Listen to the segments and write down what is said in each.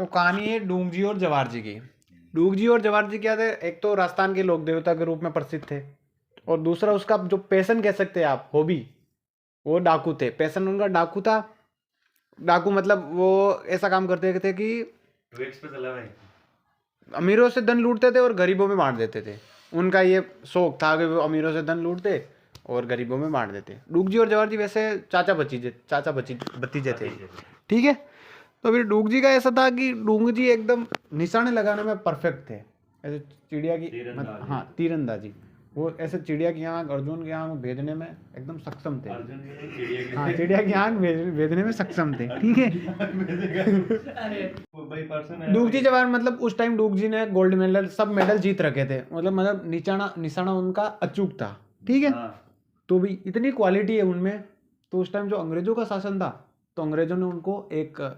तो कहानी है डूंगजी और जवार जी की। डूंगजी और जवार जी क्या थे, एक तो राजस्थान के लोक देवता के रूप में प्रसिद्ध थे, और दूसरा उसका जो पैशन कह सकते हैं आप, हॉबी, वो डाकू थे। पैशन उनका डाकू था। डाकू मतलब वो ऐसा काम करते थे कि पे चला भाई। अमीरों से धन लूटते थे और गरीबों में बांट देते थे। उनका ये शौक था कि वो अमीरों से धन लूटते और गरीबों में बांट देते। डूंगजी और जवाहर जी वैसे चाचा भतीजे थे, ठीक है। तो फिर डूंगजी का ऐसा था कि डूंगजी एकदम निशाने लगाने में परफेक्ट थे। ऐसे चिड़िया की हाँ, तीरंदाजी। वो ऐसे चिड़िया की आँख अर्जुन की आँख भेजने में एकदम सक्षम थे। हाँ, चिड़िया की आँख भेजने में सक्षम थे, ठीक है। डूंगजी जवाहर मतलब उस टाइम डूंगजी ने गोल्ड मेडल, सब मेडल जीत रखे थे। मतलब निशाना उनका अचूक था, ठीक है। तो भी इतनी क्वालिटी है उनमें। तो उस टाइम जो अंग्रेजों का शासन था, तो अंग्रेजों ने उनको एक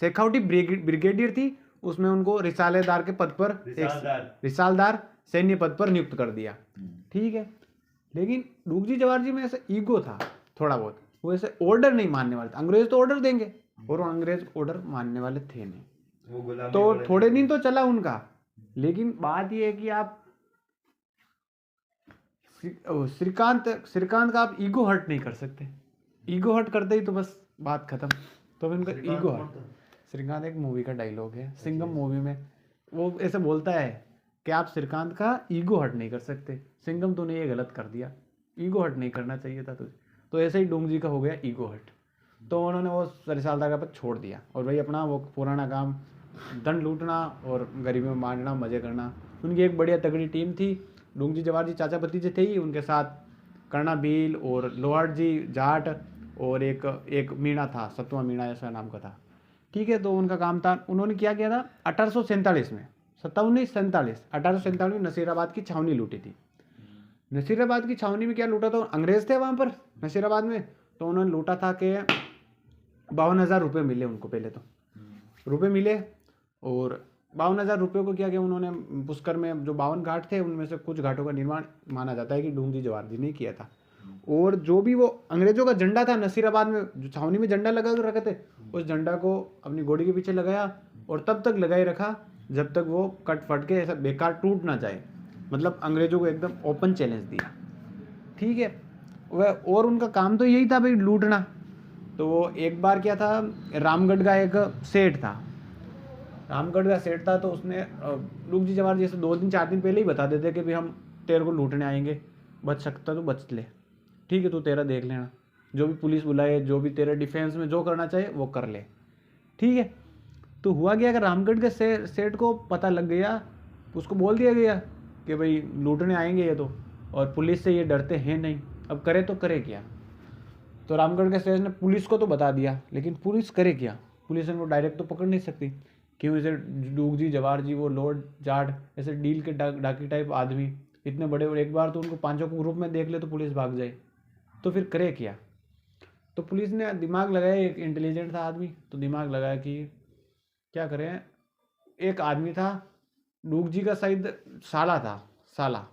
शेखावटी ब्रिगेडियर थी, उसमें उनको रिसालेदार के पद पर, रिसालदार सैन्य पद पर नियुक्त कर दिया, ठीक है। लेकिन डूंगजी जवाहर जी में ऐसा ईगो था थोड़ा बहुत। वो ऐसे ऑर्डर नहीं मानने वाले थे। अंग्रेज तो ऑर्डर देंगे और वो अंग्रेज ऑर्डर मानने वाले थे नहीं। तो थोड़े दिन तो चला उनका, लेकिन बात ये है कि आप श्रीकांत का आप ईगो हर्ट नहीं कर सकते। ईगो हर्ट करते ही तो बस बात खत्म। तो उनका ईगो हर्ट, श्रीकांत एक मूवी का डायलॉग है, सिंघम मूवी में वो ऐसे बोलता है कि आप श्रीकांत का ईगो हर्ट नहीं कर सकते। सिंघम तूने ये गलत कर दिया, ईगो हर्ट नहीं करना चाहिए था तुझे। तो ऐसे ही डूंगजी का हो गया ईगो हर्ट। तो उन्होंने वो रिसालदार का पद छोड़ दिया और वही अपना वो पुराना काम, धन लूटना और गरीबी में बांटना, मजे करना। उनकी एक बढ़िया तगड़ी टीम थी। डूंगजी जवाहर जी चाचा भतीजे थे ही, उनके साथ कर्णा भील और लोहार जी जाट और एक मीणा था, सतवा मीणा ऐसा नाम का था, ठीक है। तो उनका काम था, उन्होंने क्या किया था 1847 में, 1847 में नसीराबाद की छावनी लूटी थी। नसीराबाद की छावनी में क्या लूटा था, अंग्रेज थे वहाँ पर नसीराबाद में। तो उन्होंने लूटा था कि 52,000 रुपये मिले उनको। पहले तो रुपये मिले, और 52,000 रुपये को क्या किया उन्होंने, पुष्कर में जो 52 घाट थे उनमें से कुछ घाटों का निर्माण माना जाता है कि डूंगजी जवाहर जी ने किया था। और जो भी वो अंग्रेजों का झंडा था नसीराबाद में, जो छावनी में झंडा लगा रखे थे, उस झंडा को अपनी घोड़ी के पीछे लगाया और तब तक लगाए रखा जब तक वो कट फट के ऐसा बेकार टूट ना जाए। मतलब अंग्रेजों को एकदम ओपन चैलेंज दिया, ठीक है। वह और उनका काम तो यही था भाई, लूटना। तो वो एक बार क्या था, रामगढ़ का एक सेठ था, रामगढ़ का सेठ था। तो उसने डूंगजी जवाहर जैसे 2 दिन 4 दिन पहले ही बता देते कि भाई हम तेरे को लूटने आएंगे, बच सकता तो बच ले, ठीक है, तू तेरा देख लेना, जो भी पुलिस बुलाए, जो भी तेरे डिफेंस में जो करना चाहे वो कर ले, ठीक है। तो हुआ गया कि रामगढ़ के सेठ को पता लग गया, उसको बोल दिया गया कि भाई लूटने आएंगे ये तो, और पुलिस से ये डरते हैं नहीं, अब करे तो करे क्या। तो रामगढ़ के सेठ ने पुलिस को तो बता दिया, लेकिन पुलिस करे क्या, पुलिस इनको डायरेक्ट तो पकड़ नहीं सकती। क्यों, ऐसे डूंगजी जवाहर जी, वो लॉर्ड जाट, ऐसे डील के डाकी टाइप आदमी, इतने बड़े, और एक बार तो उनको 5 को ग्रुप में देख ले तो पुलिस भाग जाए, तो फिर करे क्या। तो पुलिस ने दिमाग लगाया, एक इंटेलिजेंट था आदमी, तो दिमाग लगाया कि क्या करें। एक आदमी था डूंगजी का, शायद साला था, साला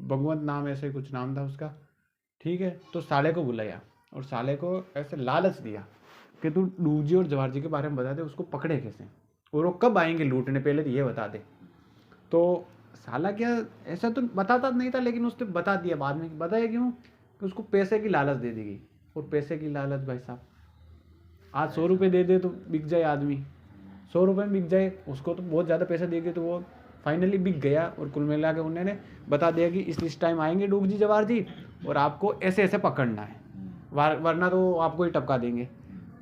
भगवंत नाम, ऐसे कुछ नाम था उसका, ठीक है। तो साले को बुलाया और साले को ऐसे लालच दिया कि तू डूंगजी और जवाहर जी के बारे में बता दे, उसको पकड़े कैसे और वो कब आएंगे लूटने, पहले तो ये बता दे। तो साला क्या ऐसा तो बताता नहीं था, लेकिन उसने बता दिया बाद में। बताया क्यों, कि उसको पैसे की लालच दे दी गई। और पैसे की लालच भाई साहब, आज 100 रुपये दे दे तो बिक जाए आदमी, 100 रुपये में बिक जाए, उसको तो बहुत ज़्यादा पैसे देंगे तो वो फाइनली बिक गया। और कुल मिला के उन्होंने बता दिया कि इस टाइम आएंगे डूंगजी जवाहर जी और आपको ऐसे ऐसे पकड़ना है, वरना तो आपको ही टपका देंगे,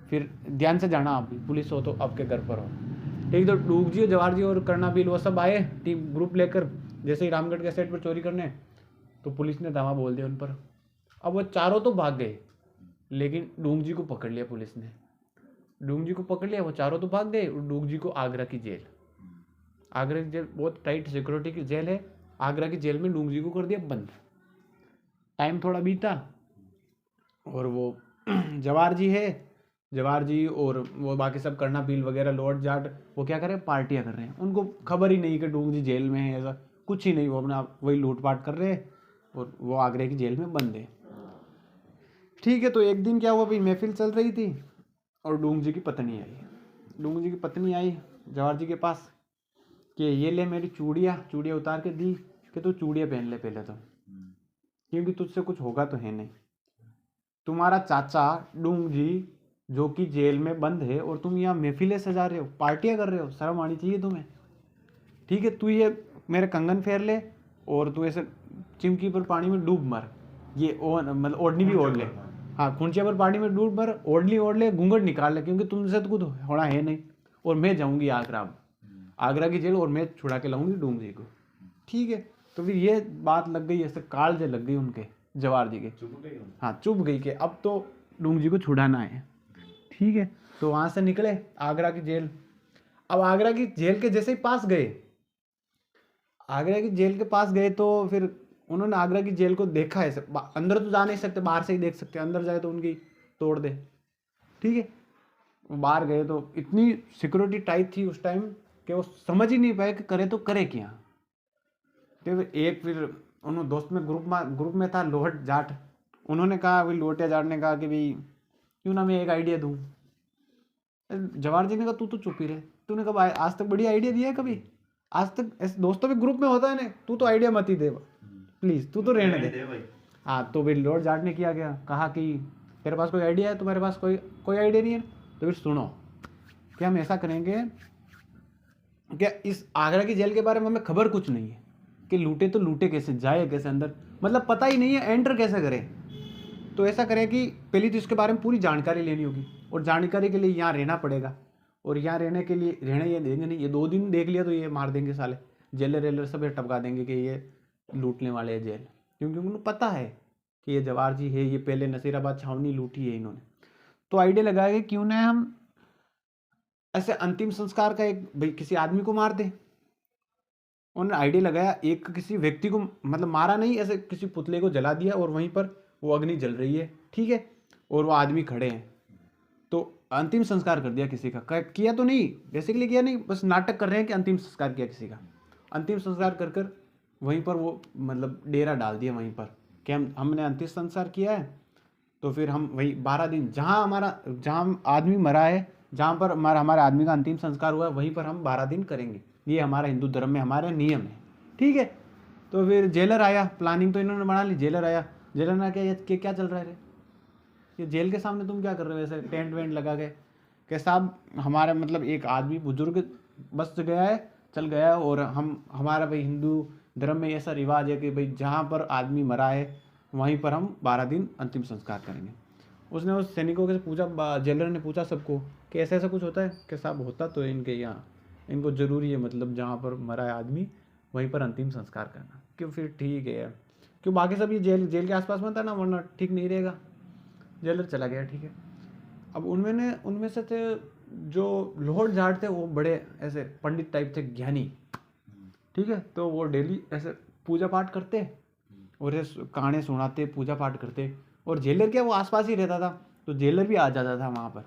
फिर ध्यान से जाना, आप पुलिस हो तो आपके घर पर हो, ठीक। तो डूंगजी जवाहर जी और कर्णा भील वो सब आए टीम ग्रुप लेकर, जैसे ही रामगढ़ के सेट पर चोरी करने, तो पुलिस ने धावा बोल दिया उन पर। अब वो चारों तो भाग गए, लेकिन डूंगजी को पकड़ लिया पुलिस ने। डूंगजी को पकड़ लिया, वो चारों तो भाग गए, और डूंगजी को आगरा की जेल, आगरा की जेल बहुत टाइट सिक्योरिटी की जेल है, आगरा की जेल में डूंगजी को कर दिया बंद। टाइम थोड़ा बीता, और वो जवाहर जी है, जवाहर जी और वो बाकी सब कर्णा भील वगैरह लॉर्ड जाट, वो क्या कर रहे हैं, पार्टियां कर रहे हैं। उनको खबर ही नहीं कि डूंगजी जेल में है, ऐसा कुछ ही नहीं, वो अपना वही लूटपाट कर रहे हैं और वो आगरे की जेल में बंद है, ठीक है। तो एक दिन क्या हुआ भाई, महफिल चल रही थी और डूंगजी की पत्नी आई। डूंगजी की पत्नी आई जवाहर जी के पास कि ये ले मेरी चूड़ियाँ उतार के दी कि तू चूड़ियाँ पहन ले पहले तो, क्योंकि तुझसे कुछ होगा तो है नहीं। तुम्हारा चाचा डूंग जी जो कि जेल में बंद है और तुम यहाँ महफिलें सजा रहे हो, पार्टियाँ कर रहे हो, शर्म आनी चाहिए तुम्हें। ठीक है, तू ये मेरे कंगन फेर ले और तू ऐसे चिमकी पर पानी में डूब मर, ये मतलब ओढ़नी भी ओढ़ ले, हाँ खुंचिया पर पानी में डूब मर, ओढ़नी ओढ़ ले, घूंघट निकाल ले, क्योंकि तुमसे तो कुछ होना है नहीं। और मैं जाऊंगी आगरा की जेल और मैं छुड़ा के लाऊंगी डूंग जी को। ठीक है, तो फिर ये बात लग गई, ऐसे कालजे लग गई उनके जवाहर जी के। हाँ चुप गई कि अब तो डूंग जी को छुड़ाना है। ठीक है, तो वहां से निकले आगरा की जेल। अब आगरा की जेल के जैसे ही पास गए, आगरा की जेल के पास गए तो फिर उन्होंने आगरा की जेल को देखा है। अंदर तो जा नहीं सकते, बाहर से ही देख सकते, अंदर जाए तो उनकी तोड़ दे। ठीक है, बाहर गए तो इतनी सिक्योरिटी टाइट थी उस टाइम कि वो समझ ही नहीं पाए कि करे तो करे क्या। तो फिर उन्होंने दोस्त में ग्रुप में था लोहट जाट, उन्होंने कहा, भाई लोहटिया जाट ने कहा कि भाई क्यों ना मैं एक आइडिया दूँ। जवाहर जी ने कहा तू तो चुप ही रहे, तूने कब आज तक बड़ी आइडिया दिया है कभी? आज तक ऐसे दोस्तों के ग्रुप में होता है ना, तू तो आइडिया मत ही दे प्लीज, तू तो रहने दे। हाँ, तो फिर लॉर्ड जाट ने किया गया, कहा कि तेरे पास कोई आइडिया है? तुम्हारे पास कोई आइडिया नहीं है? तो फिर सुनो कि हम ऐसा करेंगे, क्या इस आगरा की जेल के बारे में हमें खबर कुछ नहीं है कि लूटे तो लूटे कैसे, जाए कैसे अंदर, मतलब पता ही नहीं है एंटर कैसे करें। तो ऐसा करें कि पहले तो इसके बारे में पूरी जानकारी लेनी होगी, और जानकारी के लिए यहाँ रहना पड़ेगा, और यहाँ रहने के लिए रहने ये देंगे नहीं, ये 2 दिन देख लिया तो ये मार देंगे साले, जेलर रेलर सब टपका देंगे कि ये लूटने वाले हैं जेल, क्योंकि उन्हें पता है कि ये जवाहर जी है, ये पहले नसीराबाद छावनी लूटी है इन्होंने। तो आइडिया लगाया कि क्यों ना हम ऐसे अंतिम संस्कार का एक भाई किसी आदमी को मार दे। उन्होंने आइडिया लगाया, एक किसी व्यक्ति को मतलब मारा नहीं, ऐसे किसी पुतले को जला दिया और वहीं पर वो अग्नि जल रही है। ठीक है, और वो आदमी खड़े हैं, तो अंतिम संस्कार कर दिया किसी का, किया तो नहीं बेसिकली, किया नहीं, बस नाटक कर रहे हैं कि अंतिम संस्कार किया किसी का। अंतिम संस्कार कर कर वहीं पर वो मतलब डेरा डाल दिया वहीं पर कि हमने अंतिम संस्कार किया है, तो फिर हम वही 12 दिन जहाँ आदमी मरा है, जहाँ पर हमारे आदमी का अंतिम संस्कार हुआ है, वहीं पर हम 12 दिन करेंगे। ये हमारा हिंदू धर्म में हमारा नियम है। ठीक है, तो फिर जेलर आया, प्लानिंग तो इन्होंने बना ली। जेलर आया, जेलर ने क्या चल रहा है रे, ये जेल के सामने तुम क्या कर रहे हो ऐसे टेंट वेंट लगा के? कि साहब हमारा मतलब एक आदमी बुजुर्ग बस गया है, चल गया है, और हमारा भाई हिंदू धर्म में ऐसा रिवाज है कि भाई जहाँ पर आदमी मरा है वहीं पर हम 12 दिन अंतिम संस्कार करेंगे। उसने उस सैनिकों से पूछा, जेलर ने पूछा सबको कि ऐसा ऐसा कुछ होता है? कि साहब होता तो है इनके यहाँ, इनको ज़रूरी है मतलब जहाँ पर मरा है आदमी वहीं पर अंतिम संस्कार करना। क्यों? फिर ठीक है, क्यों बाकी सब ये जेल के आसपास में था ना, वरना ठीक नहीं रहेगा। जेलर चला गया। ठीक है, अब उनमें से थे जो लोहट जाट थे, वो बड़े ऐसे पंडित टाइप थे, ज्ञानी। ठीक है, तो वो डेली ऐसे पूजा पाठ करते और ऐसे कहानी सुनाते, पूजा पाठ करते। और जेलर क्या, वो आसपास ही रहता था, तो जेलर भी आ जाता था वहाँ पर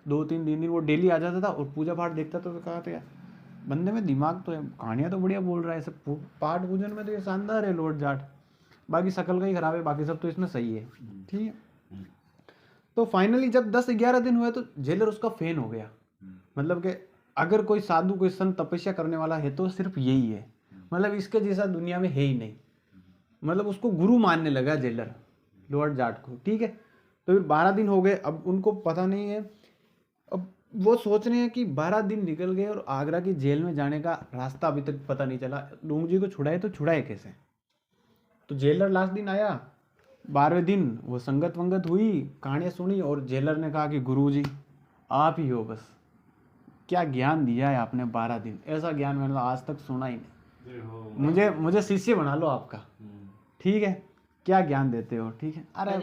2-3 दिन वो डेली आ जाता था और पूजा पाठ देखता। तो कहा था यार बंदे में दिमाग तो है, कहानियाँ तो बढ़िया बोल रहा है, सब पाठ पूजन में तो ये शानदार है लोहट जाट, बाकी शकल का ही खराब है, बाकी सब तो इसमें सही है। ठीक है, तो फाइनली जब 10-11 दिन हुए तो जेलर उसका फैन हो गया। मतलब कि अगर कोई साधु कोई संत तपस्या करने वाला है तो सिर्फ यही है, मतलब इसके जैसा दुनिया में है ही नहीं, मतलब उसको गुरु मानने लगा जेलर लोहट जाट को। ठीक है, तो फिर 12 दिन हो गए, अब उनको पता नहीं है, अब वो सोच रहे हैं कि 12 दिन निकल गए और आगरा की जेल में जाने का रास्ता अभी तक पता नहीं चला, डूंग जी को छुड़ाए तो छुड़ाए कैसे। तो जेलर लास्ट दिन आया, 12वें दिन वो संगत वंगत हुई, कहानियाँ सुनी, और जेलर ने कहा कि गुरुजी आप ही हो बस, क्या ज्ञान दिया है आपने 12 दिन, ऐसा ज्ञान मैंने आज तक सुना ही नहीं, मुझे शिष्य बना लो आपका। ठीक है, क्या ज्ञान देते हो? ठीक है, अरे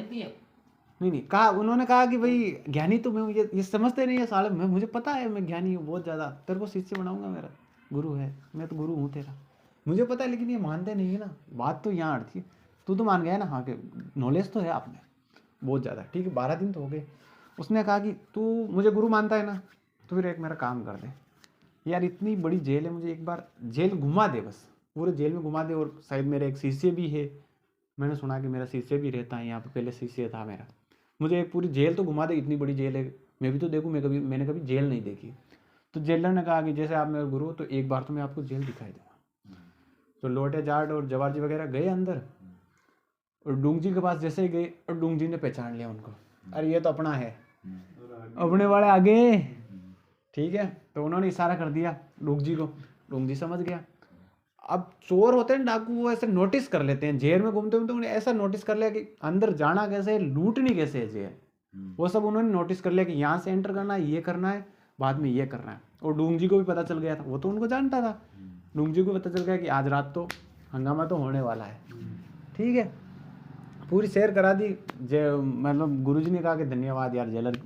नहीं कहा, उन्होंने कहा कि भाई ज्ञानी तो मैं ये समझते नहीं है साले, मुझे पता है मैं ज्ञानी हूँ बहुत ज़्यादा, तेरे को शिष्य बनाऊंगा, मेरा गुरु है, मैं तो गुरु हूँ तेरा, मुझे पता है, लेकिन ये मानते नहीं है ना, बात तो यहाँ अड़ती है। तू तो मान गया ना, हाँ, के नॉलेज तो है आप में बहुत ज़्यादा। ठीक है, 12 दिन तो हो गए। उसने कहा कि तू मुझे गुरु मानता है ना, तो फिर एक मेरा काम कर दे यार, इतनी बड़ी जेल है, मुझे एक बार जेल घुमा दे, बस पूरे जेल में घुमा दे, और शायद मेरा एक शिष्य भी है, मैंने सुना कि मेरा शिष्य भी रहता है यहाँ पे, पहले शिष्य था मेरा, मुझे एक पूरी जेल तो घुमा दे, इतनी बड़ी जेल है, मैं भी तो देखूँ, मैंने कभी जेल नहीं देखी। तो जेलर ने कहा कि जैसे आप मेरे गुरु हो तो एक बार तो मैं आपको जेल दिखाई दूंगा। तो लोटे जाट और जवाहर जी वगैरह गए अंदर, और डूंगजी के पास जैसे ही गए और डूंगजी ने पहचान लिया उनको, अरे ये तो अपना है, अपने वाले आगे, ठीक है। तो उन्होंने इशारा कर दिया डूंगजी को, डूंगजी समझ गया। अब चोर होते हैं डाकू, वो ऐसे नोटिस कर लेते हैं, जेल में घूमते घूमते उन्हें ऐसा नोटिस कर लिया कि अंदर जाना कैसे है, लूटनी कैसे है जेल, वो सब उन्होंने नोटिस कर लिया कि यहाँ से एंटर करना है, ये करना है, बाद में ये करना है। और डूंगजी को भी पता चल गया था, वो तो उनको जानता था, डूंगजी को पता चल गया कि आज रात तो हंगामा तो होने वाला है, ठीक है। पूरी शेयर करा दी। मतलब गुरुजी ने कहा कि धन्यवाद यार जेलर,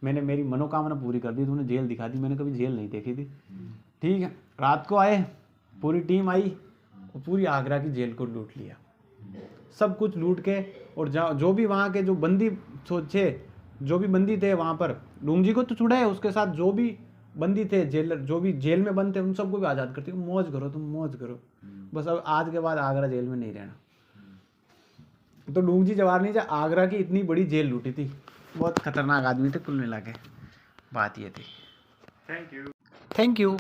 मैंने मेरी मनोकामना पूरी कर दी, तूने जेल दिखा दी, मैंने कभी जेल नहीं देखी थी, ठीक है। रात को आए, पूरी टीम आई और पूरी आगरा की जेल को लूट लिया, सब कुछ लूट के, और जो भी वहाँ के जो बंदी सोचे, जो भी बंदी थे वहाँ पर, डूंगजी को तो छुड़ाए, उसके साथ जो भी बंदी थे, जेलर जो भी जेल में बंद थे, उन सबको भी आज़ाद करती, मौज करो तुम, मौज करो बस, अब आज के बाद आगरा जेल में नहीं रहना। तो डूंगजी जवाहर ने आगरा की इतनी बड़ी जेल लूटी थी, बहुत खतरनाक आदमी थे कुल मिला के, बात ये थी। Thank you. Thank you.